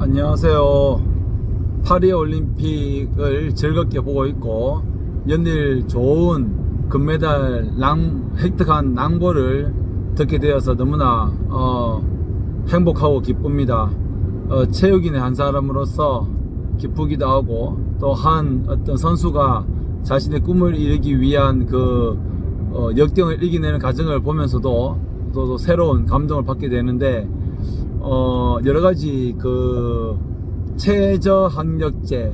안녕하세요. 파리올림픽을 즐겁게 보고 있고 연일 좋은 금메달 획득한 낭보를 듣게 되어서 너무나 행복하고 기쁩니다. 체육인의 한 사람으로서 기쁘기도 하고, 또 한 어떤 선수가 자신의 꿈을 이루기 위한 역경을 이겨내는 과정을 보면서도 또 새로운 감동을 받게 되는데, 여러가지 최저학력제에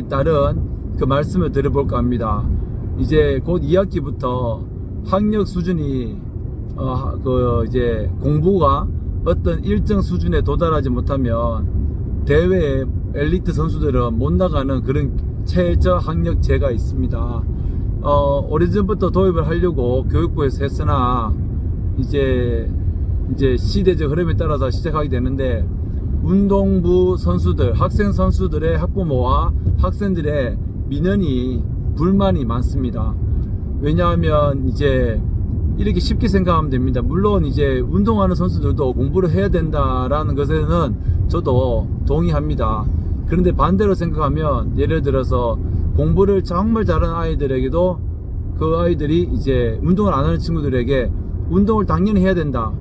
따른 말씀을 드려볼까 합니다. 이제 곧 2학기부터 학력 수준이 이제 공부가 어떤 일정 수준에 도달하지 못하면 대회에 엘리트 선수들은 못 나가는 그런 최저학력제가 있습니다. 오래전부터 도입을 하려고 교육부에서 했으나 이제 시대적 흐름에 따라서 시작하게 되는데, 운동부 선수들, 학생 선수들의 학부모와 학생들의 민원이, 불만이 많습니다. 왜냐하면 이제 이렇게 쉽게 생각하면 됩니다. 물론 이제 운동하는 선수들도 공부를 해야 된다라는 것에는 저도 동의합니다. 그런데 반대로 생각하면, 예를 들어서 공부를 정말 잘하는 아이들에게도 그 아이들이 이제 운동을 안 하는 친구들에게 운동을 당연히 해야 된다,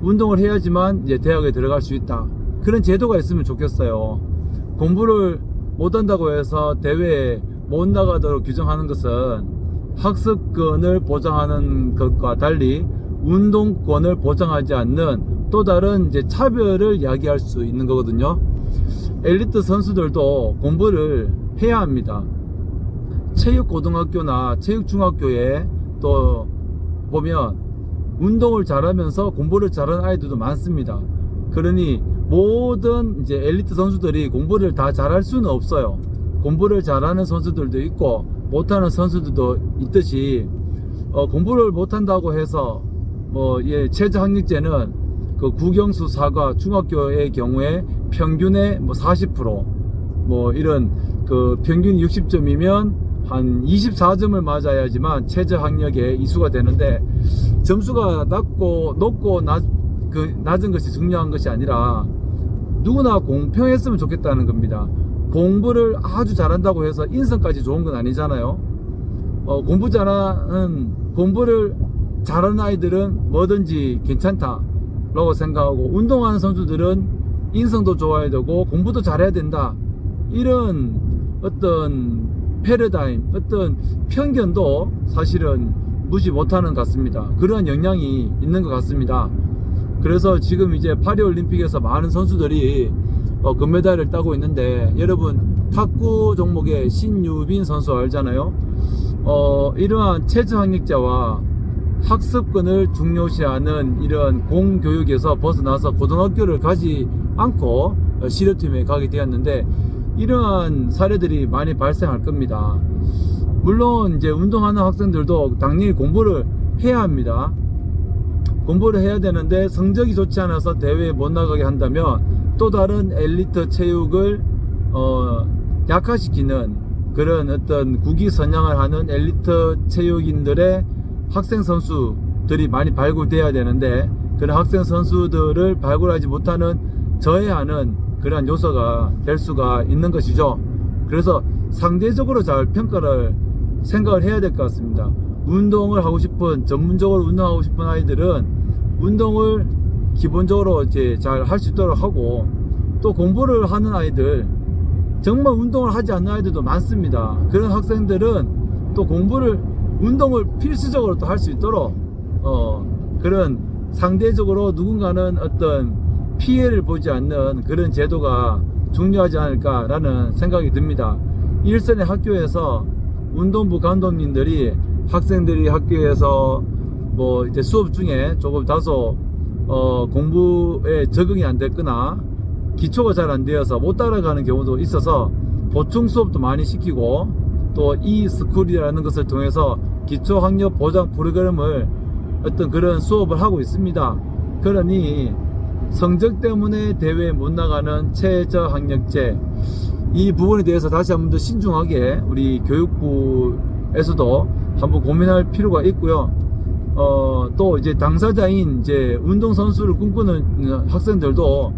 운동을 해야지만 이제 대학에 들어갈 수 있다, 그런 제도가 있으면 좋겠어요. 공부를 못한다고 해서 대회에 못 나가도록 규정하는 것은 학습권을 보장하는 것과 달리 운동권을 보장하지 않는 또 다른 이제 차별을 이야기할 수 있는 거거든요. 엘리트 선수들도 공부를 해야 합니다. 체육고등학교나 체육중학교에 또 보면 운동을 잘하면서 공부를 잘하는 아이들도 많습니다. 그러니 모든 이제 엘리트 선수들이 공부를 다 잘할 수는 없어요. 공부를 잘하는 선수들도 있고 못하는 선수들도 있듯이, 공부를 못한다고 해서 최저학력제는 국영수 사과 중학교의 경우에 평균의 40%, 이런 평균 60점이면 한 24점을 맞아야지만 최저학력에 이수가 되는데, 점수가 높고 낮은 것이 중요한 것이 아니라 누구나 공평했으면 좋겠다는 겁니다. 공부를 아주 잘한다고 해서 인성까지 좋은 건 아니잖아요. 공부를 잘하는 아이들은 뭐든지 괜찮다라고 생각하고, 운동하는 선수들은 인성도 좋아야 되고 공부도 잘해야 된다, 이런 어떤 패러다임, 어떤 편견도 사실은 무시 못하는 것 같습니다. 그러한 영향이 있는 것 같습니다. 그래서 지금 이제 파리올림픽에서 많은 선수들이 금메달을 따고 있는데, 여러분 탁구 종목의 신유빈 선수 알잖아요. 이러한 최저학력제와 학습권을 중요시하는 이런 공교육에서 벗어나서 고등학교를 가지 않고 실업팀에 가게 되었는데, 이러한 사례들이 많이 발생할 겁니다. 물론 이제 운동하는 학생들도 당연히 공부를 해야 합니다. 공부를 해야 되는데 성적이 좋지 않아서 대회에 못 나가게 한다면 또 다른 엘리트 체육을 약화시키는 그런 어떤 국위 선양을 하는 엘리트 체육인들의 학생 선수들이 많이 발굴돼야 되는데, 그런 학생 선수들을 발굴하지 못하는, 저해하는 그러한 요소가 될 수가 있는 것이죠. 그래서 상대적으로 잘 생각을 해야 될 것 같습니다. 운동을 하고 싶은, 전문적으로 운동하고 싶은 아이들은 운동을 기본적으로 이제 잘 할 수 있도록 하고, 또 공부를 하는 아이들, 정말 운동을 하지 않는 아이들도 많습니다. 그런 학생들은 또 운동을 필수적으로 또 할 수 있도록 그런 상대적으로 누군가는 어떤 피해를 보지 않는 그런 제도가 중요하지 않을까라는 생각이 듭니다. 일선의 학교에서 운동부 감독님들이 학생들이 학교에서 이제 수업 중에 조금 다소 공부에 적응이 안 됐거나 기초가 잘 안 되어서 못 따라가는 경우도 있어서 보충 수업도 많이 시키고, 또 e스쿨이라는 것을 통해서 기초학력 보장 프로그램을 어떤 그런 수업을 하고 있습니다. 그러니 성적 때문에 대회에 못 나가는 최저학력제, 이 부분에 대해서 다시 한번 더 신중하게 우리 교육부에서도 한번 고민할 필요가 있고요. 또 이제 당사자인 이제 운동선수를 꿈꾸는 학생들도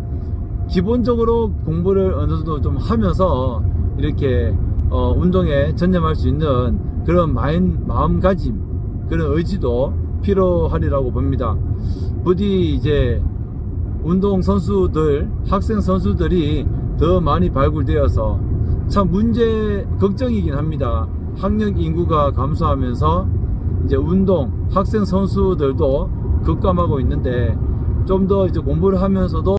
기본적으로 공부를 어느 정도 좀 하면서 이렇게 운동에 전념할 수 있는 그런 마음가짐, 그런 의지도 필요하리라고 봅니다. 부디 이제 운동 선수들, 학생 선수들이 더 많이 발굴되어서 참 걱정이긴 합니다. 학령 인구가 감소하면서 이제 운동, 학생 선수들도 급감하고 있는데 좀 더 이제 공부를 하면서도